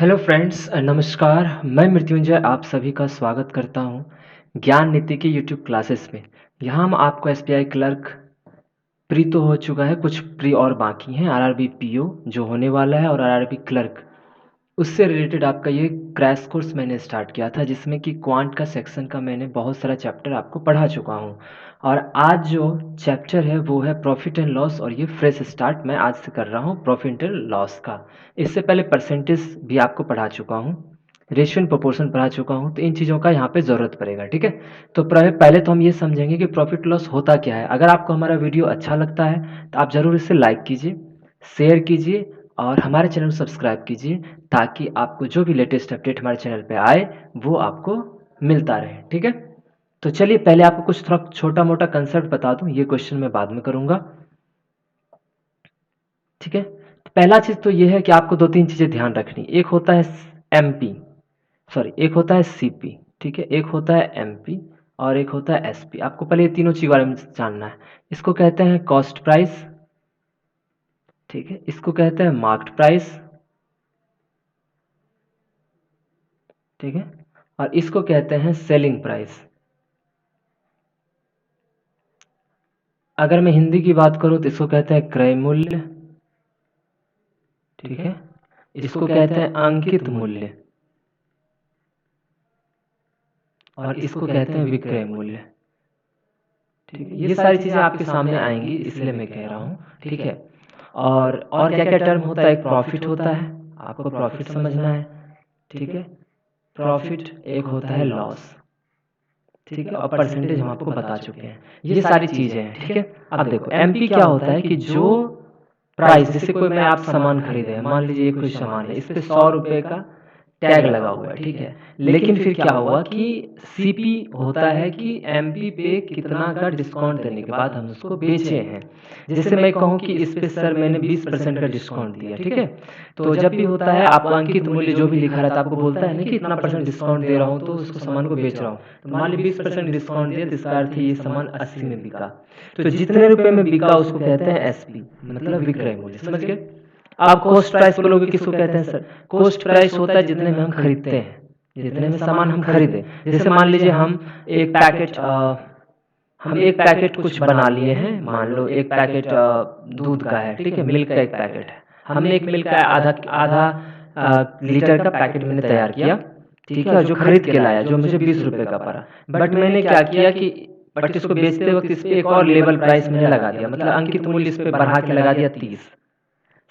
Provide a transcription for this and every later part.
Hello friends, नमस्कार। मैं मृत्युंजय आप सभी का स्वागत करता हूं ज्ञान नीति की यूट्यूब क्लासेस में। यहां हम आपको एसबीआई क्लर्क प्री तो हो चुका है, कुछ प्री और बाकी हैं। आरआरबी पीओ जो होने वाला है और आरआरबी क्लर्क, उससे रिलेटेड आपका ये क्रैश कोर्स मैंने स्टार्ट किया था, जिसमें कि क्वांट का सेक्शन का मैंने बहुत सारा चैप्टर आपको पढ़ा चुका हूँ। और आज जो चैप्टर है वो है प्रॉफिट एंड लॉस, और ये फ्रेश स्टार्ट मैं आज से कर रहा हूँ प्रॉफिट एंड लॉस का। इससे पहले परसेंटेज भी आपको पढ़ा चुका हूँ, रेशियो एंड प्रोपोर्शन पढ़ा चुका हूँ, तो इन चीज़ों का यहाँ पे ज़रूरत पड़ेगा। ठीक है, तो पहले तो हम ये समझेंगे कि प्रॉफिट लॉस होता क्या है। अगर आपको हमारा वीडियो अच्छा लगता है तो आप ज़रूर इसे लाइक कीजिए, शेयर कीजिए और हमारे चैनल को सब्सक्राइब कीजिए, ताकि आपको जो भी लेटेस्ट अपडेट हमारे चैनल पे आए वो आपको मिलता रहे। ठीक है, तो चलिए पहले आपको कुछ थोड़ा छोटा मोटा कंसेप्ट बता दूं, ये क्वेश्चन मैं बाद में करूंगा। ठीक है, तो पहला चीज़ तो ये है कि आपको दो तीन चीज़ें ध्यान रखनी। एक होता है एमपी, सॉरी एक होता है सीपी। ठीक है, एक होता है एमपी और एक होता है एसपी। आपको पहले ये तीनों चीज़ बारे में जानना है। इसको कहते हैं कॉस्ट प्राइस, ठीक है, इसको कहते हैं मार्केट प्राइस, ठीक है, और इसको कहते हैं सेलिंग प्राइस। अगर मैं हिंदी की बात करूं तो इसको कहते हैं क्रय मूल्य, ठीक है, इसको कहते हैं अंकित मूल्य और इसको कहते हैं विक्रय मूल्य। ठीक है, ये सारी चीजें आपके सामने आएंगी इसलिए मैं कह रहा हूँ। ठीक है, और क्या क्या टर्म होता है। एक प्रॉफिट होता है, आपको प्रॉफिट समझना है। ठीक है, प्रॉफिट एक होता है लॉस, ठीक है, और परसेंटेज हम आपको बता चुके हैं। ये सारी चीजें हैं। ठीक है, अब देखो एमपी क्या होता है कि जो प्राइस, जैसे कोई मैं आप सामान खरीदे हैं, मान लीजिए कोई सामान है, इस पे 100 रुपए का टैग लगा हुआ है। ठीक है, लेकिन फिर क्या हुआ कि सीपी होता है कि एमपी पे कितना का डिस्काउंट देने के बाद हम उसको बेचे हैं। जैसे मैं कहूँ कि इस पे सर मैंने 20% का डिस्काउंट दिया। ठीक है, तो जब भी होता है आपको अंकित मूल्य जो भी लिखा रहता है आपको बोलता है ना कि इतना परसेंट डिस्काउंट दे रहा हूँ तो उसको सामान को बेच रहा हूँ। तो मान ली 20% डिस्काउंट दिया तो इसका अर्थ है ये सामान 80 में बिका। तो जितने रुपए में बिका उसको कहते हैं एसपी, मतलब विक्रय मूल्य। समझ गए। आप कॉस्ट प्राइस बोलोगे किसको कहते हैं सर? कॉस्ट प्राइस होता है जितने में हम खरीदते हैं, जितने में सामान हम खरीदे। जैसे मान लीजिए एक पैकेट हम एक पैकेट कुछ बना लिए हैं, मान लो एक पैकेट दूध का है, ठीक है, मिल्क का एक पैकेट है। हमने एक मिल्क का आधा आधा लीटर का पैकेट मैंने तैयार किया, ठीक है, और जो खरीद के लाया जो मुझे 20 रुपए का पड़ा। बट मैंने क्या किया कि बट इसको बेचते वक्त इस पे एक और लेवल प्राइस मैंने लगा दिया, मतलब अंकित मूल्य इस पे बढ़ा के लगा दिया 30।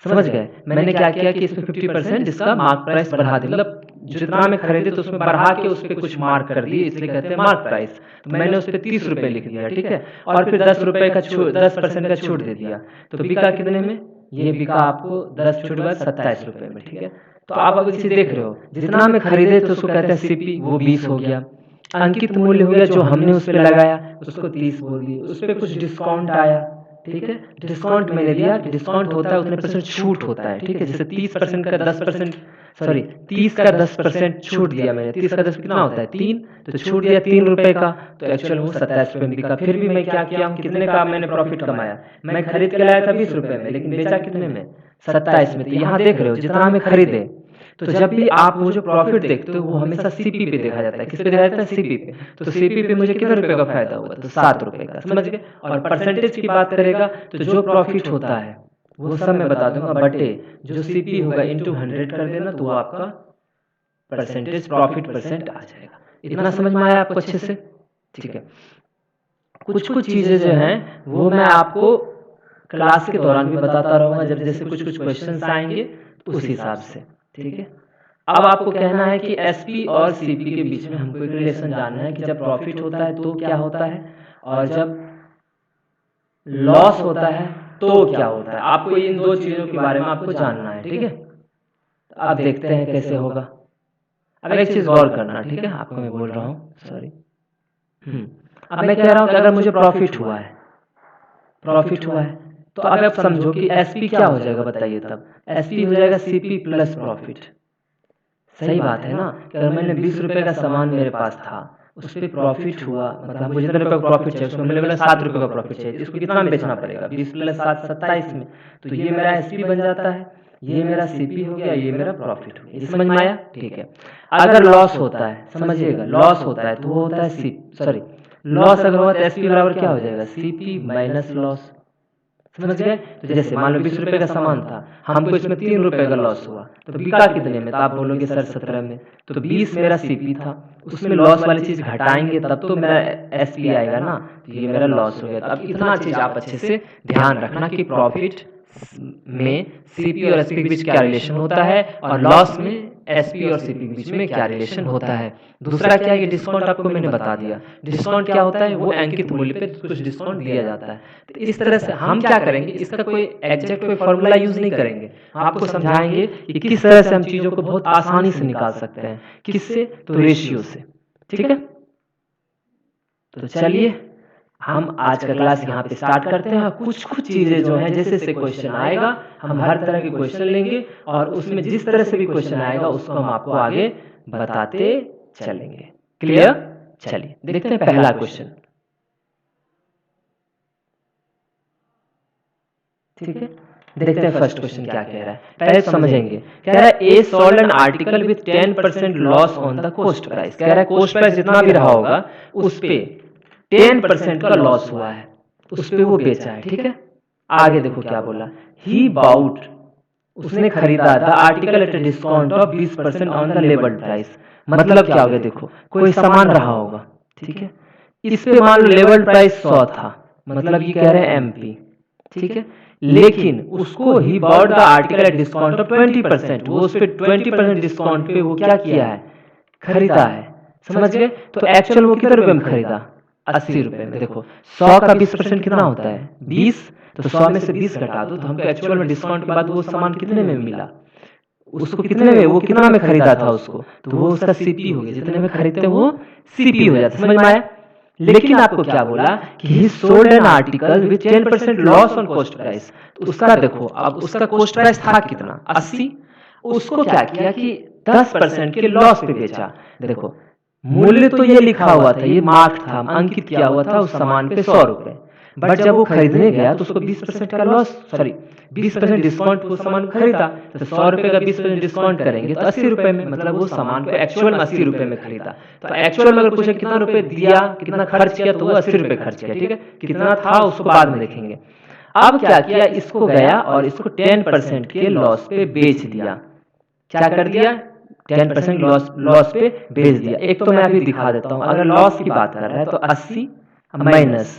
समझ गए। मैंने क्या किया कि इसमें 50% इसका मार्क प्राइस बढ़ा दिया, मतलब जितना मैं खरीदे तो उसमें बढ़ा के उस पर कुछ मार्क कर दिए, इसलिए कहते हैं मार्क प्राइस। तो मैंने उस पर 30 रुपए लिख दिया। ठीक है, और फिर 10 रुपए का छूट, 10% का छूट दे दिया। तो बिका कितने में? ये बिका आपको 10 छूट बाद 27 रुपए में। ठीक है, तो आप अगर किसी देख रहे हो जितना में खरीदे तो उसको कहते हैं सीपी, वो 20 हो गया। अंकित मूल्य हो गया जो हमने उस पर लगाया, उसको 30 बोल दिए। उस पर कुछ डिस्काउंट आया, ठीक है, डिस्काउंट मैंने दिया कि डिस्काउंट होता है उतने परसेंट छूट होता है। ठीक है, जैसे 30% का 10%, सॉरी 30 का 10% छूट दिया मैंने। 30 का 10 कितना होता है? 3, तो छूट दिया 3 रुपए का, तो एक्चुअल वो 27 रुपए में बिका। फिर भी मैं क्या किया हूँ, कितने का मैंने प्रॉफिट कमाया? मैं खरीद के लाया था 20 रुपए में, लेकिन बेचा कितने में? 27 में। तो यहाँ देख रहे हो जितना मैं खरीदे। तो जब भी आप वो जो प्रॉफिट देखते हो वो हमेशा सीपी पे देखा जाता है। किस पे देखा जाता है? सीपी पे। तो सीपी पे मुझे कितने रुपए का फायदा हुआ? तो 7 रुपए का। समझ गए। और परसेंटेज की बात करेगा तो जो प्रॉफिट होता है वो सब मैं बता दूंगा, बटे जो सीपी होगा इंटू 100 कर देना, तो वो आपका परसेंटेज प्रॉफिट परसेंट आ जाएगा। इतना समझ में आया आपको अच्छे से? ठीक है, कुछ कुछ चीजें जो हैं वो मैं आपको क्लास के दौरान भी बताता रहूंगा, जब जैसे कुछ कुछ क्वेश्चंस आएंगे तो उस हिसाब से। ठीक है, अब आपको कहना है कि एसपी और सीपी के बीच में हमको एक रिलेशन जानना है कि जब प्रॉफिट होता है तो क्या होता है और जब लॉस होता है तो क्या होता है। आपको इन दो चीजों के बारे में आपको जानना है। ठीक है, तो अब देखते हैं कैसे होगा। अब एक चीज गौर करना, ठीक है, आपको मैं बोल रहा हूँ, सॉरी। अब मैं कह रहा हूँ कि अगर मुझे प्रॉफिट हुआ है, प्रॉफिट हुआ है, तो अब आप समझो कि एसपी क्या हो जाएगा बताइए। तब एसपी हो जाएगा सीपी प्लस प्रॉफिट। सही बात है ना कि अगर मैंने 20 रुपए का सामान मेरे पास था, उस पर प्रॉफिट हुआ, मतलब हमको जितने रुपए का प्रॉफिट चाहिए उसमें मुझे बोला 7 रुपए का प्रॉफिट चाहिए, तो इसको कितना में बेचना पड़ेगा? 20 प्लस 7 27 में। तो ये मेरा एसपी बन जाता है। ये मेरा सीपी हो गया, ये मेरा प्रॉफिट हो गया। ये समझ में आया? ठीक है। अगर लॉस होता है, समझिएगा, लॉस होता है तो वो होता है लॉस अगर हुआ तो एसपी बराबर क्या हो जाएगा, सीपी माइनस लॉस। समझ गए? तो जैसे मान लो 20 रुपए का सामान था, हमको इसमें 3 रुपए का लॉस हुआ, तो बिका कितने में? तो आप बोलोगे सर 17 में। तो 20 मेरा सीपी था, उसमें लॉस वाली चीज घटाएंगे तब तो मेरा एसपी आएगा ना, तो ये मेरा लॉस हो गया। तो अब इतना चीज आप अच्छे से ध्यान रखना कि प्रॉफिट में सीपी और एसपी के बीच क्या रिलेशन होता है और लॉस में एसपी और सीपी के बीच में क्या रिलेशन होता है। दूसरा क्या है, ये डिस्काउंट आपको मैंने बता दिया। डिस्काउंट क्या होता है, वो अंकित मूल्य पे कुछ डिस्काउंट दिया जाता है। तो इस तरह से हम क्या करेंगे, इसका कोई एग्जैक्ट कोई फॉर्मूला यूज नहीं करेंगे, आपको समझाएंगे कि किस तरह से हम चीजों को बहुत आसानी से निकाल सकते हैं। किससे? तो रेशियो से। ठीक है, तो चलिए हम आज का क्लास यहाँ पे स्टार्ट करते हैं। कुछ कुछ चीजें जो हैं, जैसे से क्वेश्चन आएगा हम हर तरह के क्वेश्चन लेंगे और उसमें जिस तरह से भी क्वेश्चन आएगा उसको हम आपको आगे बताते चलेंगे। क्लियर? चलिए देखते हैं पहला क्वेश्चन। ठीक है, देखते हैं फर्स्ट क्वेश्चन क्या कह रहा है। पहले तो समझेंगे। कह रहा है ए sold an article with 10% loss on the cost price. कह रहा है कॉस्ट प्राइस जितना भी रहा होगा उस पे 10% का लॉस हुआ है, उस पे वो बेचा है। ठीक है, आगे देखो क्या बोला, ही बाउट, उसने खरीदा the article at discount of 20% on the label price. मतलब क्या हो गया, देखो कोई सामान रहा होगा, ठीक है, इस पे मान लो लेबल प्राइस 100 था, मतलब ये कह रहे हैं एमपी। ठीक है, लेकिन उसको he bought the article at discount of 20%, वो उस पे 20% डिस्काउंट पे वो क्या किया है, खरीदा है। समझ गए? तो एक्चुअल वो कितने रुपए में खरीदा, 80 रुपए में। देखो 100 का 20% कितना होता है, 20, तो 100 में से 20 घटा दो तो हमको एक्चुअल में डिस्काउंट के बाद वो सामान कितने में मिला, उसको कितने में, वो कितना में खरीदा था उसको, तो वो उसका सीपी हो गया। जितने में खरीदते वो सीपी हो जाता है। समझ में आया? लेकिन आपको क्या बोला कि ही sold an article with 10% loss on cost price. तो उसका देखो, अब उसका कॉस्ट प्राइस था कितना, 80, उसको क्या किया कि 10% के लॉस पे बेचा। देखो मूल्य तो ये लिखा हुआ था, ये मार्क था, अंकित किया हुआ था उस सामान पे 100 रुपए, बट जब वो खरीदने गया तो उसको 20% का लॉस, सॉरी 20% डिस्काउंट वो सामान खरीदा, तो 100 रुपए का 20% डिस्काउंट करेंगे तो 80 रुपए में, मतलब वो सामान को एक्चुअल में 80 रुपए में खरीदा। तो एक्चुअल में अगर पूछे कितना रुपए दिया, कितना खर्च किया, तो वो 80 रुपए खर्च किया। ठीक है, कितना था उसको बाद में देखेंगे। अब क्या किया, इसको गया और इसको 10% के लॉस पे बेच दिया। क्या कर दिया, 10% लॉस पे बेच दिया। एक तो मैं अभी दिखा देता हूं, अगर लॉस की बात कर रहा है तो 80 माइनस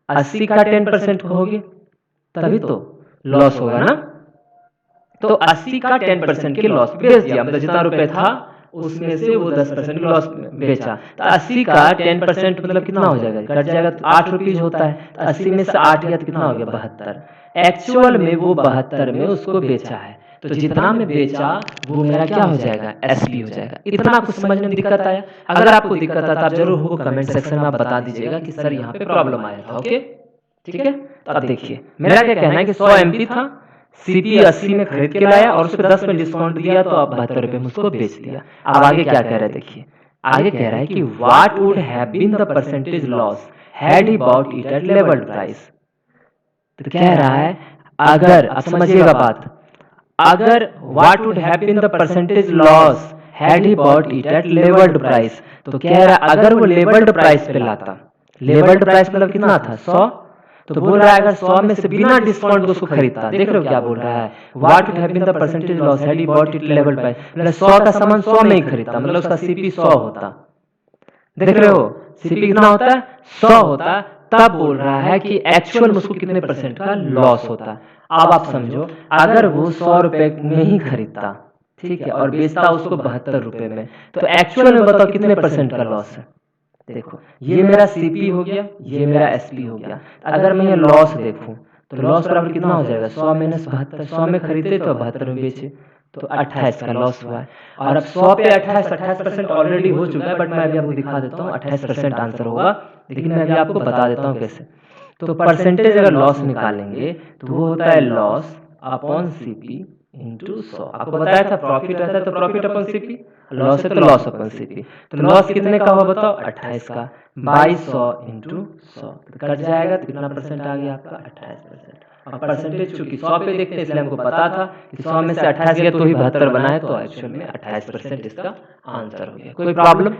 80 का 10% कहोगे तभी तो लॉस होगा ना। तो 80 का 10% के लॉस बेच दिया, मतलब जितना रुपए था उसमें से वो 10% लॉस बेचा। तो 80 का 10% मतलब कितना हो जाएगा, कट जाएगा तो 8 रुपीज होता है। तो 80 में से 8 गया तो कितना हो गया, 72। एक्चुअल में वो 72 में उसको बेचा है, तो जितना में बेचा वो मेरा क्या हो जाएगा, एसपी हो जाएगा। इतना आपको समझने में दिक्कत आया? अगर आपको दिक्कत आता आप जरूर हो कमेंट सेक्शन में आप बता दीजिएगा कि सर यहाँ पे प्रॉब्लम आया था। ओके, ठीक है। तो अब देखिए मेरा क्या कहना है कि 100 एमपी था, सीपी 80 में खरीद के लाया और उसको 10 में डिस्काउंट दिया तो अब 72 रुपए में उसको बेच दिया। अब आगे क्या कह रहा है, देखिए आगे कह रहा है कि what would have been the percentage loss had he bought it at level price. तो कह रहा है अगर, अब समझिएगा बात, अगर what would have been the percentage loss had he bought it at levelled price, तो कह रहा है अगर वो लेवल्ड प्राइस पे लाता, लेवल्ड प्राइस मतलब कितना था, 100, तो बोल रहा है अगर 100 में से बिना डिस्काउंट उसको खरीदता, देख रहे हो क्या बोल रहा है, what would have been the percentage loss had he bought it level price, मतलब 100 का सामान 100 में ही खरीदता, मतलब उसका सीपी 100 होता। देख रहे हो सीपी कितना होता है, 100 होता। तब बोल रहा है कि एक्चुअल में उसको कितने परसेंट का लॉस होता। अब आप समझो अगर वो 100 रुपए में ही खरीदता, ठीक है, और बेचता उसको 72 रुपए में, तो एक्चुअल में बताओ कितने परसेंट का लॉस है। देखो ये मेरा सीपी हो गया, ये मेरा एसपी हो गया। अगर मैं ये लॉस देखूं तो लॉस बराबर कितना हो जाएगा, 100 माइनस 72, 100 में खरीदे तो 72 में बेचे, तो 28 का लॉस हुआ है। और अब 100 पे 28% ऑलरेडी हो चुका है, बट मैं अभी आपको दिखा देता हूँ 28% आंसर होगा, लेकिन मैं अभी आपको बता देता हूँ कैसे। तो परसेंटेज अगर लॉस निकालेंगे तो वो होता है लॉस अपॉन सीपी इंटू 100। आपको बताया था प्रॉफिट रहता है तो प्रॉफिट अपॉन सीपी, लॉस है तो लॉस अपॉन सीपी। तो लॉस कितने का हुआ बताओ, 28 का, बाई 100 इंटू 100, तो कट जाएगा तो कितना परसेंट आ गया आपका, 28%। अब परसेंटेज चूंकि 100 पे देखते हैं इसलिए हमको पता था कि 100 में से 28 गया तो ही 72 बनाए, तो एक्चुअल में 28% इसका आंसर हो गया। कोई प्रॉब्लम?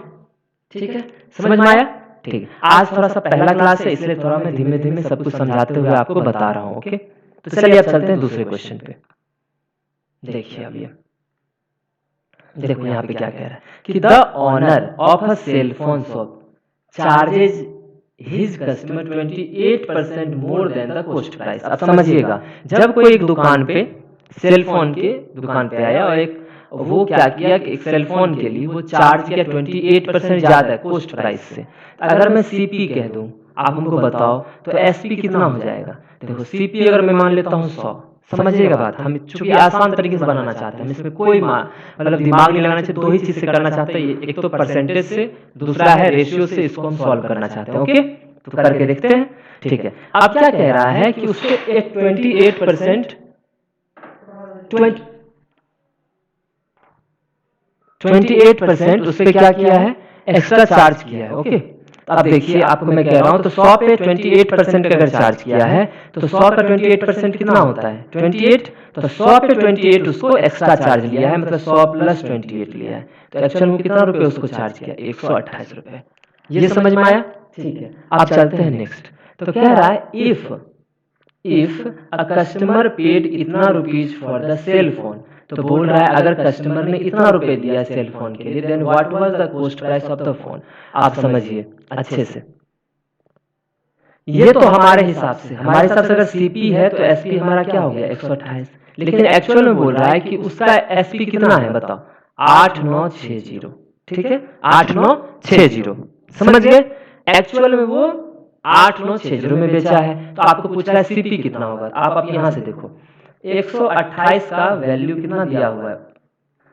ठीक है, समझ में आया? ठीक है, आज थोड़ा सा पहला क्लास है इसलिए थोड़ा मैं धीमे धीमे सब कुछ समझाते हुए आपको बता रहा हूँ। ओके, तो चलिए अब चलते हैं दूसरे क्वेश्चन पे। देखिए अब ये देखो यहाँ पे क्या कह रहा है कि the owner of a cell phone shop charges his customer 28% more than the cost price. अब समझिएगा, जब कोई एक दुकान पे सेल फोन के दुकान पे आया और एक वो क्या किया कि एक सेल फोन के लिए वो चार्ज किया 28% ज़्यादा कॉस्ट प्राइस से। अगर मैं सीपी कह दूं, आप हमको बताओ तो एसपी कितना हो जाएगा? देखो सीपी अगर मैं मान लेता हूँ 100, समझिएगा बात, हम चूंकि आसान तरीके से बनाना चाहते हैं, हम इसमें कोई मतलब दिमाग नहीं लगाना चाहिए, दो ही चीज से करना चाहते हैं, एक तो परसेंटेज से, दूसरा है रेशियो से, इसको हम सॉल्व करना चाहते हैं। ओके, तो करके देखते हैं। ठीक है, अब क्या कह रहा है कि उसके 28% 28% उस पर क्या किया है? एक्स्ट्रा चार्ज किया है। ओके, अब देखिए आपको मैं कह रहा हूं, तो 100 पे 28% का अगर चार्ज किया है तो 100 का 28% कितना होता है? 28। तो 100 पे 28 उसको एक्स्ट्रा चार्ज लिया है, मतलब 100 प्लस 28 लिया है, तो एक्चुअल में कितना रुपए उसको चार्ज किया? 128 रुपए। ये समझ में आया? ठीक है, अब चलते हैं नेक्स्ट। तो कह रहा है इफ अ कस्टमर पेड इतना rupees for the cell phone, तो बोल रहा है अगर कस्टमर ने इतना रुपए दिया सेल फोन के लिए, then what was the cost price of the phone. आप समझिए अच्छे से, ये तो हमारे हिसाब से अगर सीपी है तो एसपी हमारा क्या हो गया? 128। लेकिन एक्चुअल में बोल रहा है कि उसका एसपी कितना है बताओ? 8960। ठीक है, 8960, समझ गए? एक्चुअल में वो 8960 में बेचा है, तो आपको पूछ रहा है सीपी कितना होगा। आप अब यहां से देखो 128 का वैल्यू कितना दिया हुआ है,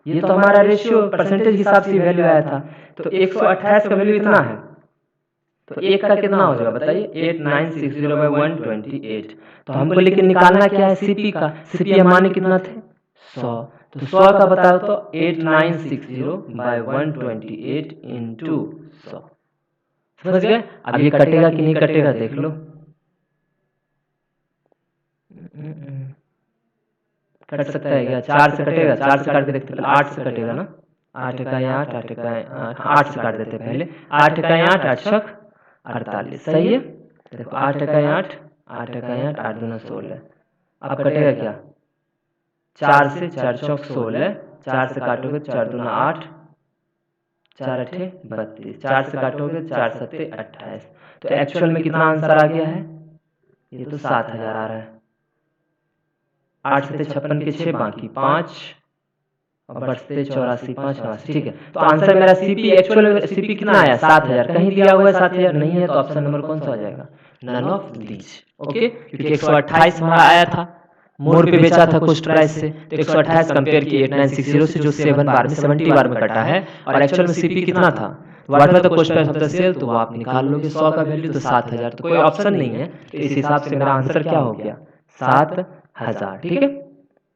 ये तो हमारा रेशियो परसेंटेज हिसाब से वैल्यू आया था, तो 128 का वैल्यू इतना है, तो एक का कितना हो जाएगा बताइए? 8960/128। तो हमको लेकिन निकालना क्या है? सीपी का। सीपी हम माने कितना थे? 100। तो 100 का बताओ तो 8960/128 इंटू 100। समझ गए? अब ये कटेगा कि नहीं कटेगा देख लो। कट सकता है क्या? 4 से कटेगा? 4 से काट के देखते, 8 से कटेगा ना। 8 का 8, 8 का 8 से काट देते पहले। 8 का 8, 8 छक 48, सही है। देखो 8 का 8, 8 का 8, 8 दूना 16। अब कटेगा क्या? 4 से, 4 चौक 16, 4 से काटोगे 4 दूना 8, 4 अठे 32, 4 से काटोगे 4 सत्ते 28। तो एक्चुअल में कितना आंसर आ गया है? ये तो 7000 आ रहा है। 8 सत्ते 56 के 6 बाकी 5 और बचते 84, 5 89। ठीक है, तो आंसर मेरा सीपी, एक्चुअल में सीपी कितना आया? 7000। कहीं दिया हुआ है 7000 नहीं है, तो ऑप्शन नंबर कौन सा हो जाएगा? None of these. ओके, क्योंकि 128 हमारा आया था, मोर पे बेचा था कॉस्ट प्राइस से, तो 128 कंपेयर की 8960 से जो 7 बार में 70 बार में कटा है, और एक्चुअल में सीपी कितना था? What was the cost price of the cell, तो वो आप निकाल लोगे 100 का वैल्यू, तो 7000। तो कोई ऑप्शन नहीं है, तो इस हिसाब से मेरा आंसर क्या हो गया? 7000। ठीक है,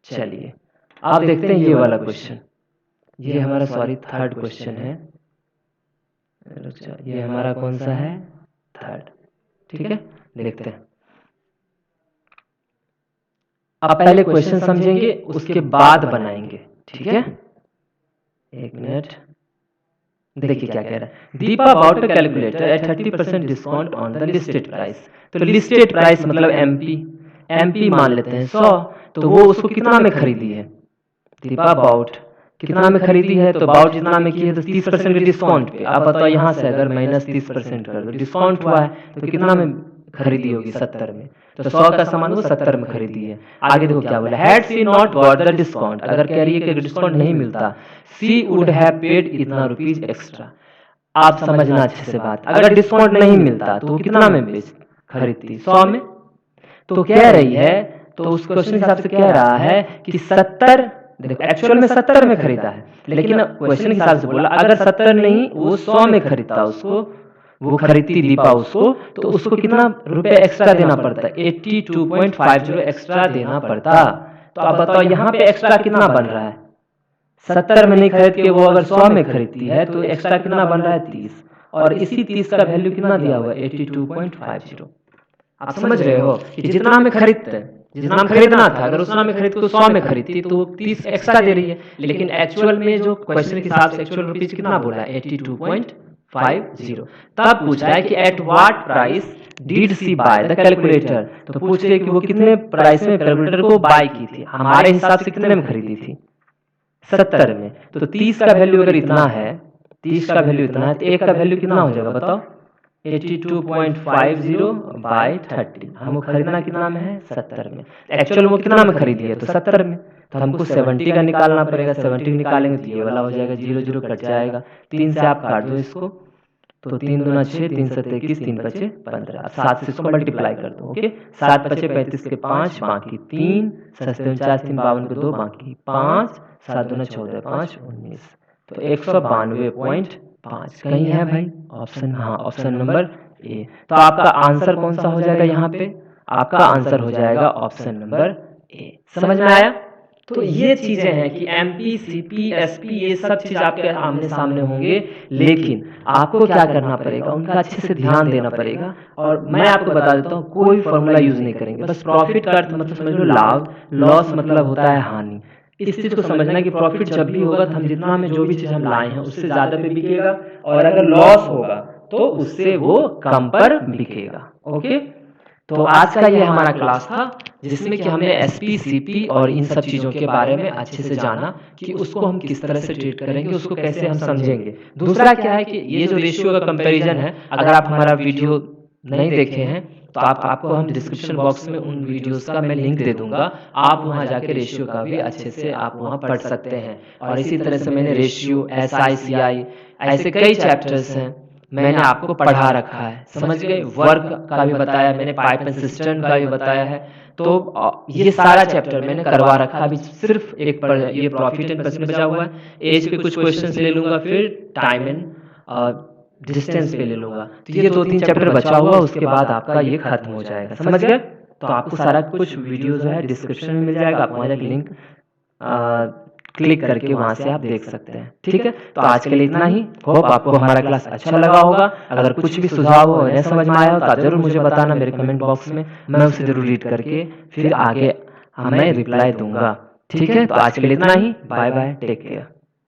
चलिए अब देखते हैं ये वाला क्वेश्चन। ये हमारा सॉरी थर्ड क्वेश्चन है। ये हमारा कौन सा है? थर्ड। ठीक है, देखते हैं। अब पहले क्वेश्चन समझेंगे उसके बाद बनाएंगे। ठीक है, एक मिनट। देखिए क्या कह रहा है। Deepa bought calculator at 30% discount on the listed price. तो लिस्टेड प्राइस मतलब एमपी मान लेते हैं 100, तो वो उसको कितना में खरीदी है? दीपा बाउट कितना में खरीदी है? तो बाउट जितना में की है तो 30% के डिस्काउंट पे। आप बताओ यहाँ से अगर माइनस 30% कर दो, डिस्काउंट हुआ है तो कितना में खरीदी होगी? 70 में। तो 100 का सामान वो 70 में खरीदी है। आगे देखो क्या बोला, had she not got the discount. अगर कह रही है कि डिस्काउंट नहीं मिलता, सी वुड हैव पेड इतना रुपीज एक्स्ट्रा। आप समझना अच्छे से बात, अगर डिस्काउंट नहीं मिलता तो वो कितना में बेच खरीदती? 100 में। तो कह रही है, तो उस क्वेश्चन के हिसाब से कह रहा है कि 70, देखो एक्चुअल में 70 में खरीदा है, लेकिन क्वेश्चन के हिसाब से बोला अगर 70 नहीं वो 100 में खरीदता उसको, वो खरीदती दीपा उसको, तो उसको कितना रुपए एक्स्ट्रा देना पड़ता? 82.50 एक्स्ट्रा देना पड़ता। तो आप बताओ यहाँ पे एक्स्ट्रा कितना बन रहा है? 70 में नहीं खरीद के वो अगर 100 में खरीदती है तो एक्स्ट्रा कितना बन रहा है? 30। और इसी 30 का वैल्यू कितना दिया हुआ है? 82.50। आप समझ रहे हो कि जितना में खरीदते हैं जितना हम खरीदना था, अगर उतना में खरीद को 100 में खरीदती तो वो 30 एक्स्ट्रा दे रही है, लेकिन एक्चुअल में जो क्वेश्चन के हिसाब से एक्चुअल रुपीज कितना बोला है 82.50। तब पूछ रहा है कि at what price did she buy the calculator, तो पूछ रहे कि वो कितने प्राइस में कैलकुलेटर को बाय की थी, हमारे हिसाब से कितने में खरीदी थी 70 में। तो 30 का वैल्यू अगर इतना है, 30 का वैल्यू इतना है, तो एक का वैल्यू कितना हो जाएगा बताओ, 82.50 बाय 30। हमको खरीदना कितना में है 70 में, एक्चुअल वो कितना में खरीदी है तो 70 में, तो हमको 70 का निकालना पड़ेगा। 70 निकालेंगे तो ये वाला हो जाएगा, 0 0 कट जाएगा, 3 से आप काट दो इसको, तो 3 दूना 6, 3 7 21, 3 5 15। अब 7 से इसको मल्टीप्लाई कर दो, ओके। 7 5 35 के 5, बाकी 3, 7 49 3 52 के 2, बाकी 5, 7 दूना 14 5 19, तो 192.5 कहीं है भाई ऑप्शन, हाँ ऑप्शन नंबर ए। तो आपका आंसर कौन सा हो जाएगा यहाँ पे, आपका आंसर हो जाएगा ऑप्शन नंबर ए। समझ में आया? तो ये चीजें हैं कि एमपी, सीपी, एसपी, ये सब चीज आपके आमने सामने होंगे, लेकिन आपको क्या करना पड़ेगा, उनका अच्छे से ध्यान देना पड़ेगा। और मैं आपको बता देता हूँ, कोई फॉर्मूला यूज नहीं करेंगे, बस प्रॉफिट का अर्थ मतलब समझ लो लाभ, लॉस मतलब होता है हानि। इस चीज को समझना कि प्रॉफिट जब भी होगा तो हम जितना में जो भी चीज हम लाए हैं उससे ज्यादा पे बिकेगा, और अगर लॉस होगा तो उससे वो कम पर बिकेगा, ओके। तो आज का ये हमारा क्लास था, जिसमें कि हमने एसपी, सीपी और इन सब चीज़ों के बारे में अच्छे से जाना कि उसको हम किस तरह से ट्रीट करेंगे, उसको कैसे हम समझेंगे। दूसरा क्या है कि ये जो रेशियो का कंपैरिजन है, अगर आप हमारा वीडियो नहीं देखे हैं तो आपको हम डिस्क्रिप्शन बॉक्स में उन वीडियोस का मैं लिंक दे दूंगा, आप वहां जाके रेशियो का भी अच्छे से आप वहां पढ़ सकते हैं। और इसी तरह से मैंने रेशियो, एसआई, सीआई, ऐसे कई चैप्टर्स हैं मैंने आपको पढ़ा रखा है, समझ गए। वर्क का भी बताया मैंने, पाइप एंड सिस्टम का भी बताया है, तो ये सारा चैप्टर मैंने करवा रखा है। अभी सिर्फ ये प्रॉफिट एंड परसेंट बचा हुआ है, एज पे कुछ क्वेश्चंस ले लूंगा, फिर टाइम एंड डिस्टेंस पे ले लूंगा, तो ये 2-3 चैप्टर बचा हुआ, उसके बाद आपका ये खत्म हो जाएगा, समझ गए। तो आपको सारा कुछ वीडियो जो है डिस्क्रिप्शन में मिल जाएगा, आप वहाँ जाके लिंक क्लिक करके वहां से आप देख सकते हैं, ठीक है। तो आज के लिए इतना ही, होप आपको हमारा क्लास अच्छा लगा होगा। अगर कुछ भी सुझाव हो, नहीं समझ में आया हो तो आप जरूर मुझे बताना मेरे कमेंट बॉक्स में, मैं उसे जरूर रीड करके फिर आगे मैं रिप्लाई दूंगा, ठीक है। तो आज के लिए इतना ही, बाय बाय, टेक केयर।